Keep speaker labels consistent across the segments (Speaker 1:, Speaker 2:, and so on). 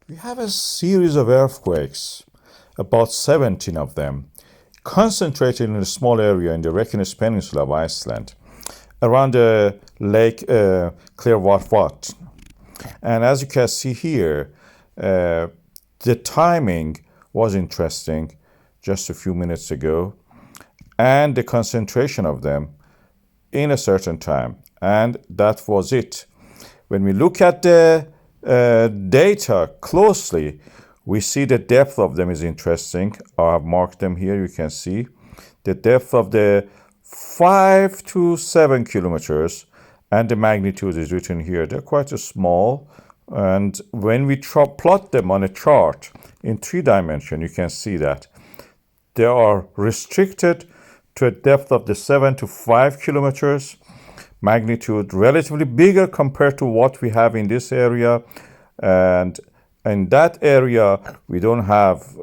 Speaker 1: We have a series of earthquakes, about 17 of them, concentrated in a small area in the Reykjanes Peninsula of Iceland, around the lake Krýsuvík. And as you can see here, the timing was interesting just a few minutes ago, and the concentration of them in a certain time. And that was it. When we look at the data closely, we see the depth of them is interesting. I have marked them here. You can see the depth of the 5 to 7 kilometers, and the magnitude is written here. They're quite small. And when we plot them on a chart in 3 dimensions, you can see that they are restricted to a depth of the 7 to 5 kilometers. Magnitude relatively bigger compared to what we have in this area, and in that area we don't have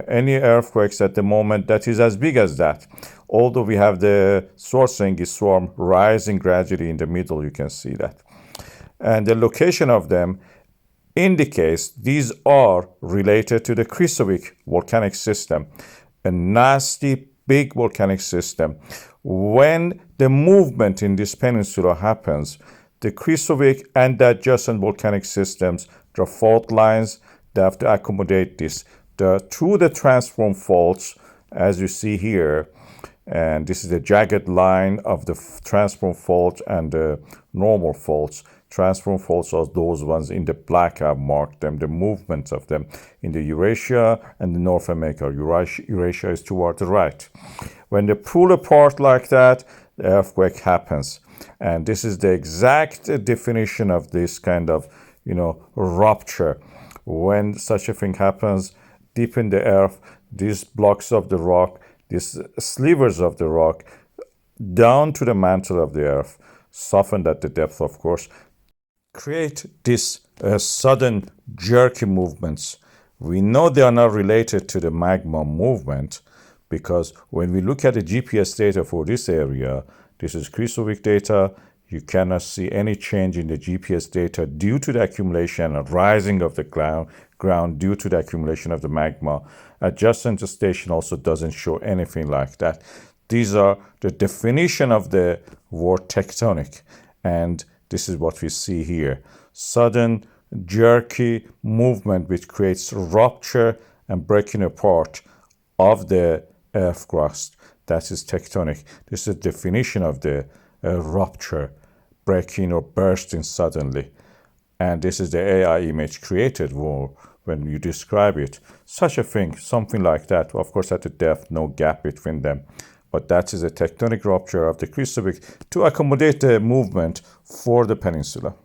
Speaker 1: any earthquakes at the moment that is as big as that, although we have the Svartsengi swarm rising gradually in the middle. You can see that, and the location of them indicates these are related to the Krýsuvík volcanic system, a nasty big volcanic system. When the movement in this peninsula happens, the Krýsuvík and the adjacent volcanic systems, there are fault lines, they have to accommodate this. Through the transform faults, as you see here, and this is the jagged line of the transform fault and the normal faults. Transform faults are those ones in the black. I've marked them, the movements of them in the Eurasia and the North America. Eurasia is toward the right. When they pull apart like that, the earthquake happens. And this is the exact definition of this kind of, rupture. When such a thing happens deep in the earth, these blocks of the rock, these slivers of the rock, down to the mantle of the earth, softened at the depth, of course, create this sudden jerky movements. We know they are not related to the magma movement, because when we look at the GPS data for this area, this is Krýsuvík data, you cannot see any change in the GPS data due to the accumulation and rising of the ground due to the accumulation of the magma. Adjacent station also doesn't show anything like that. These are the definition of the word tectonic, and this is what we see here. Sudden, jerky movement which creates rupture and breaking apart of the earth crust. That is tectonic. This is the definition of the rupture, breaking or bursting suddenly. And this is the AI image created when you describe it. Such a thing, something like that. Of course, at the depth, no gap between them. But that is a tectonic rupture of the Krýsuvík to accommodate the movement for the peninsula.